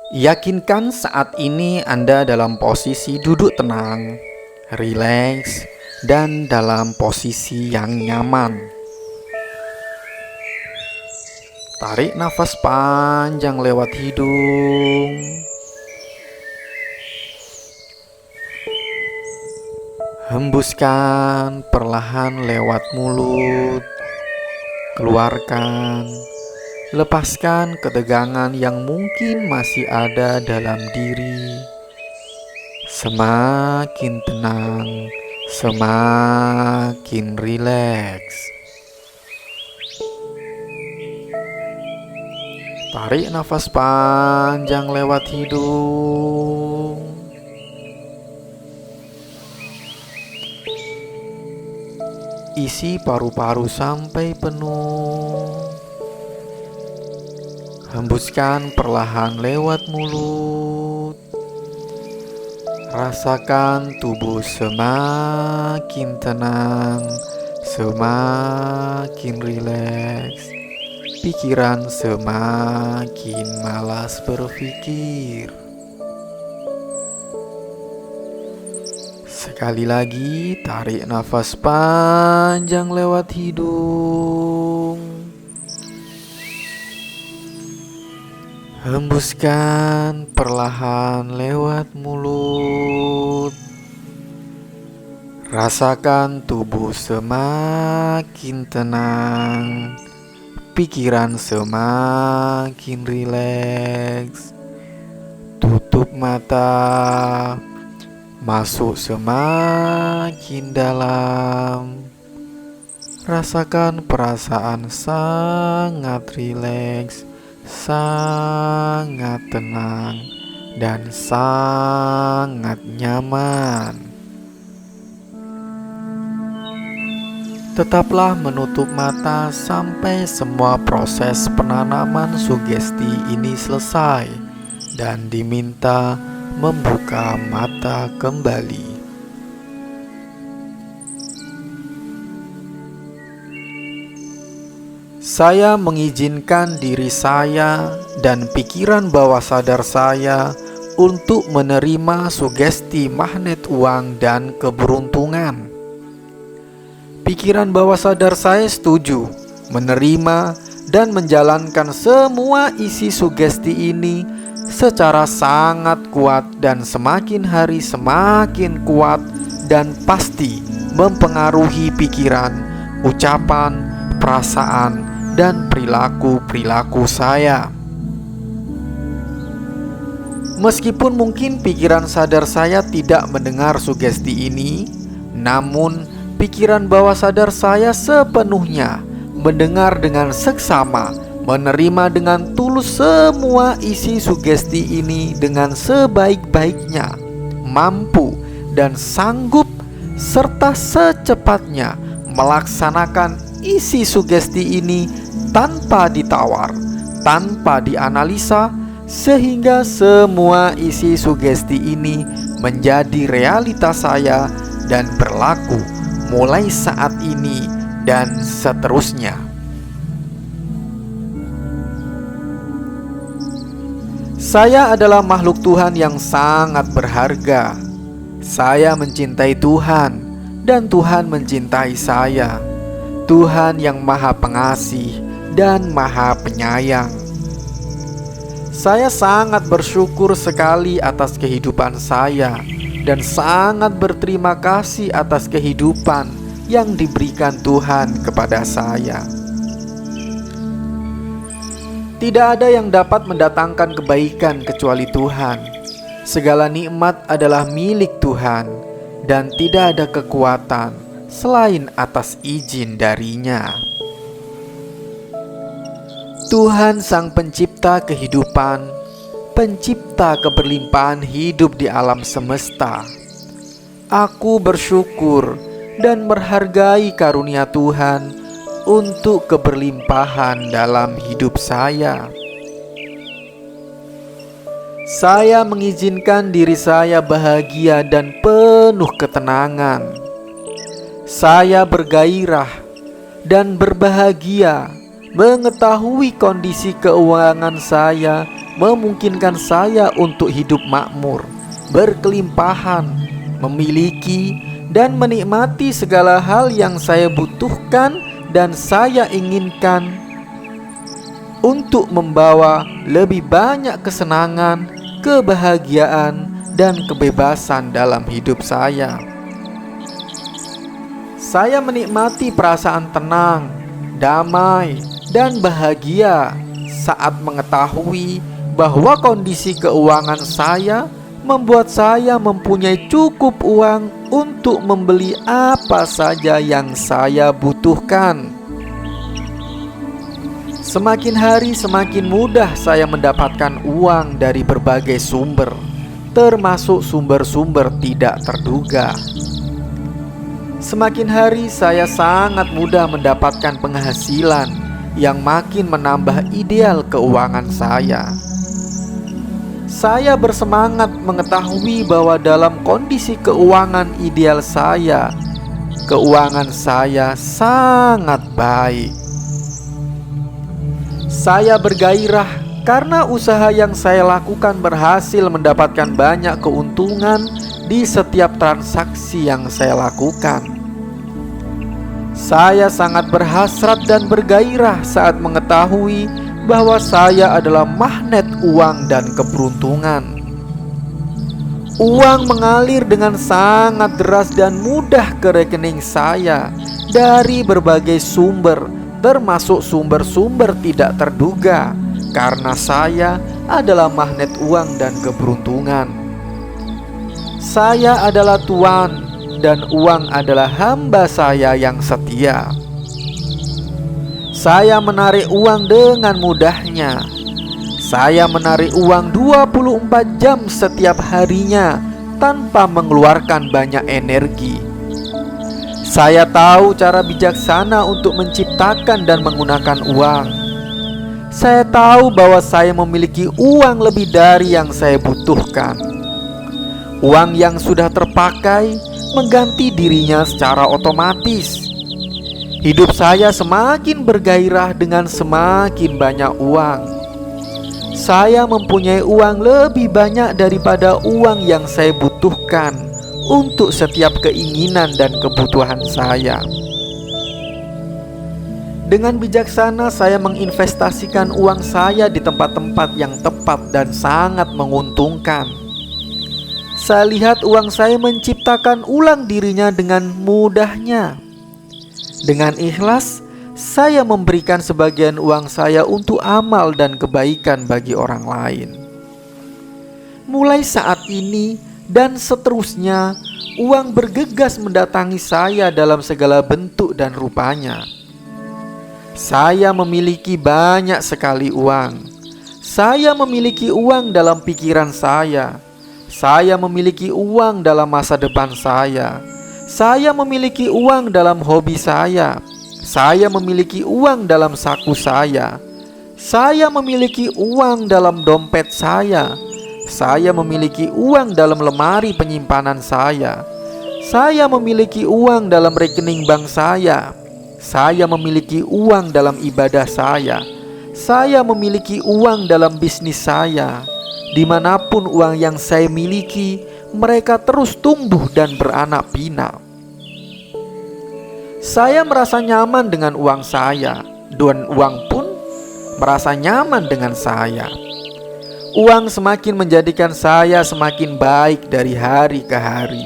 Yakinkan saat ini Anda dalam posisi duduk tenang, rileks, dan dalam posisi yang nyaman. Tarik nafas panjang lewat hidung. Hembuskan perlahan lewat mulut. Keluarkan. Lepaskan ketegangan yang mungkin masih ada dalam diri. Semakin tenang, semakin rileks. Tarik nafas panjang lewat hidung. Isi paru-paru sampai penuh. Hembuskan perlahan lewat mulut. Rasakan tubuh semakin tenang, semakin rileks. Pikiran semakin malas berpikir. Sekali lagi, tarik nafas panjang lewat hidung. Hembuskan perlahan lewat mulut. Rasakan tubuh semakin tenang, pikiran semakin rileks. Tutup mata, masuk semakin dalam. Rasakan perasaan sangat rileks, sangat tenang, dan sangat nyaman. Tetaplah menutup mata sampai semua proses penanaman sugesti ini selesai dan diminta membuka mata kembali. Saya mengizinkan diri saya dan pikiran bawah sadar saya untuk menerima sugesti magnet uang dan keberuntungan. Pikiran bawah sadar saya setuju menerima dan menjalankan semua isi sugesti ini secara sangat kuat dan semakin hari semakin kuat dan pasti mempengaruhi pikiran, ucapan, perasaan, dan perilaku saya. Meskipun mungkin pikiran sadar saya tidak mendengar sugesti ini, namun pikiran bawah sadar saya sepenuhnya mendengar dengan seksama, menerima dengan tulus semua isi sugesti ini dengan sebaik-baiknya, mampu dan sanggup serta secepatnya melaksanakan isi sugesti ini tanpa ditawar, tanpa dianalisa, sehingga semua isi sugesti ini menjadi realitas saya dan berlaku mulai saat ini dan seterusnya. Saya adalah makhluk Tuhan yang sangat berharga. Saya mencintai Tuhan dan Tuhan mencintai saya. Tuhan yang Maha Pengasih dan Maha Penyayang. Saya sangat bersyukur sekali atas kehidupan saya dan sangat berterima kasih atas kehidupan yang diberikan Tuhan kepada saya. Tidak ada yang dapat mendatangkan kebaikan kecuali Tuhan. Segala nikmat adalah milik Tuhan dan tidak ada kekuatan selain atas izin darinya. Tuhan Sang Pencipta kehidupan, pencipta keberlimpahan hidup di alam semesta. Aku bersyukur dan menghargai karunia Tuhan untuk keberlimpahan dalam hidup saya. Saya mengizinkan diri saya bahagia dan penuh ketenangan. Saya bergairah dan berbahagia mengetahui kondisi keuangan saya memungkinkan saya untuk hidup makmur, berkelimpahan, memiliki dan menikmati segala hal yang saya butuhkan dan saya inginkan, untuk membawa lebih banyak kesenangan, kebahagiaan, dan kebebasan dalam hidup saya. Saya menikmati perasaan tenang, damai, dan bahagia saat mengetahui bahwa kondisi keuangan saya membuat saya mempunyai cukup uang untuk membeli apa saja yang saya butuhkan. Semakin hari semakin mudah saya mendapatkan uang dari berbagai sumber, termasuk sumber-sumber tidak terduga. Semakin hari saya sangat mudah mendapatkan penghasilan yang makin menambah ideal keuangan saya. Saya bersemangat mengetahui bahwa dalam kondisi keuangan ideal saya, keuangan saya sangat baik. Saya bergairah karena usaha yang saya lakukan berhasil mendapatkan banyak keuntungan di setiap transaksi yang saya lakukan. Saya sangat berhasrat dan bergairah saat mengetahui bahwa saya adalah magnet uang dan keberuntungan. Uang mengalir dengan sangat deras dan mudah ke rekening saya dari berbagai sumber, termasuk sumber-sumber tidak terduga, karena saya adalah magnet uang dan keberuntungan. Saya adalah tuan dan uang adalah hamba saya yang setia. Saya menarik uang dengan mudahnya. Saya menarik uang 24 jam setiap harinya tanpa mengeluarkan banyak energi. Saya tahu cara bijaksana untuk menciptakan dan menggunakan uang. Saya tahu bahwa saya memiliki uang lebih dari yang saya butuhkan. Uang yang sudah terpakai mengganti dirinya secara otomatis. Hidup saya semakin bergairah dengan semakin banyak uang. Saya mempunyai uang lebih banyak daripada uang yang saya butuhkan untuk setiap keinginan dan kebutuhan saya. Dengan bijaksana saya menginvestasikan uang saya di tempat-tempat yang tepat dan sangat menguntungkan. Saya lihat uang saya menciptakan ulang dirinya dengan mudahnya. Dengan ikhlas, saya memberikan sebagian uang saya untuk amal dan kebaikan bagi orang lain. Mulai saat ini dan seterusnya, uang bergegas mendatangi saya dalam segala bentuk dan rupanya. Saya memiliki banyak sekali uang. Saya memiliki uang dalam pikiran saya. Saya memiliki uang dalam masa depan saya. Saya memiliki uang dalam hobi saya. Saya memiliki uang dalam saku saya. Saya memiliki uang dalam dompet saya. Saya memiliki uang dalam lemari penyimpanan saya. Saya memiliki uang dalam rekening bank saya. Saya memiliki uang dalam ibadah saya. Saya memiliki uang dalam bisnis saya. Dimanapun uang yang saya miliki, mereka terus tumbuh dan beranak pinak. Saya merasa nyaman dengan uang saya, dan uang pun merasa nyaman dengan saya. Uang semakin menjadikan saya semakin baik dari hari ke hari.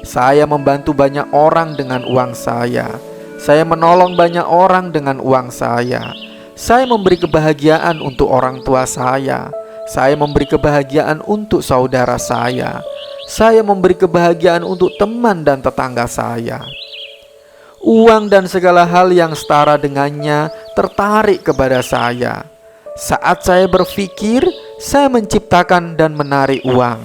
Saya membantu banyak orang dengan uang saya. Saya menolong banyak orang dengan uang saya. Saya memberi kebahagiaan untuk orang tua saya. Saya memberi kebahagiaan untuk saudara saya. Saya memberi kebahagiaan untuk teman dan tetangga saya. Uang dan segala hal yang setara dengannya tertarik kepada saya. Saat saya berpikir, saya menciptakan dan menarik uang.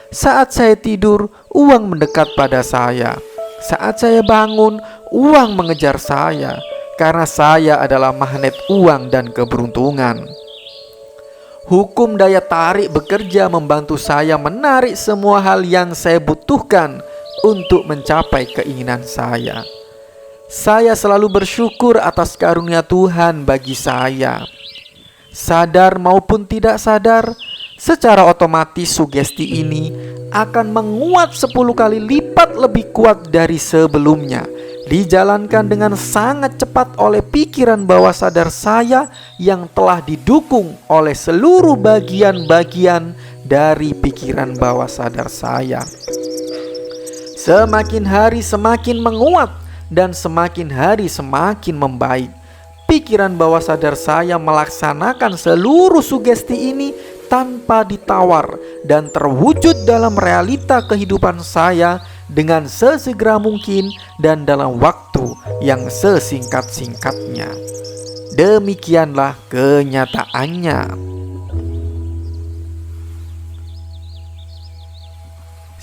Saat saya tidur, uang mendekat pada saya. Saat saya bangun, uang mengejar saya, karena saya adalah magnet uang dan keberuntungan. Hukum daya tarik bekerja membantu saya menarik semua hal yang saya butuhkan untuk mencapai keinginan saya. Saya selalu bersyukur atas karunia Tuhan bagi saya. sadar maupun tidak sadar, secara otomatis sugesti ini akan menguat 10 kali lipat lebih kuat dari sebelumnya. Dijalankan dengan sangat cepat oleh pikiran bawah sadar saya yang telah didukung oleh seluruh bagian-bagian dari pikiran bawah sadar saya. Semakin hari semakin menguat dan semakin hari semakin membaik. Pikiran bawah sadar saya melaksanakan seluruh sugesti ini tanpa ditawar dan terwujud dalam realita kehidupan saya dengan sesegera mungkin dan dalam waktu yang sesingkat-singkatnya. Demikianlah kenyataannya.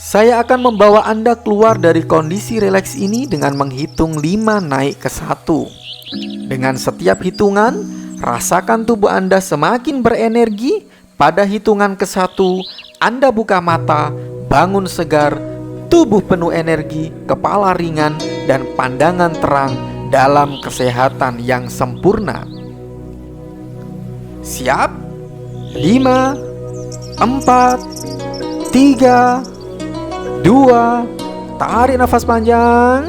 Saya akan membawa Anda keluar dari kondisi rileks ini dengan menghitung 5 naik ke 1. Dengan setiap hitungan, rasakan tubuh Anda semakin berenergi. Pada hitungan ke-1, Anda buka mata, bangun segar, tubuh penuh energi, kepala ringan, dan pandangan terang dalam kesehatan yang sempurna. Siap? 5, 4, 3, 2, tarik nafas panjang,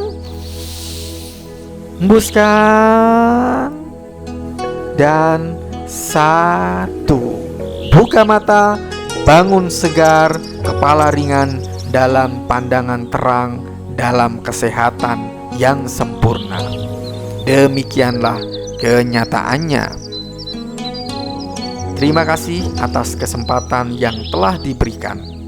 hembuskan, dan 1. Buka mata, bangun segar, kepala ringan, dalam pandangan terang, dalam kesehatan yang sempurna. Demikianlah kenyataannya. Terima kasih atas kesempatan yang telah diberikan.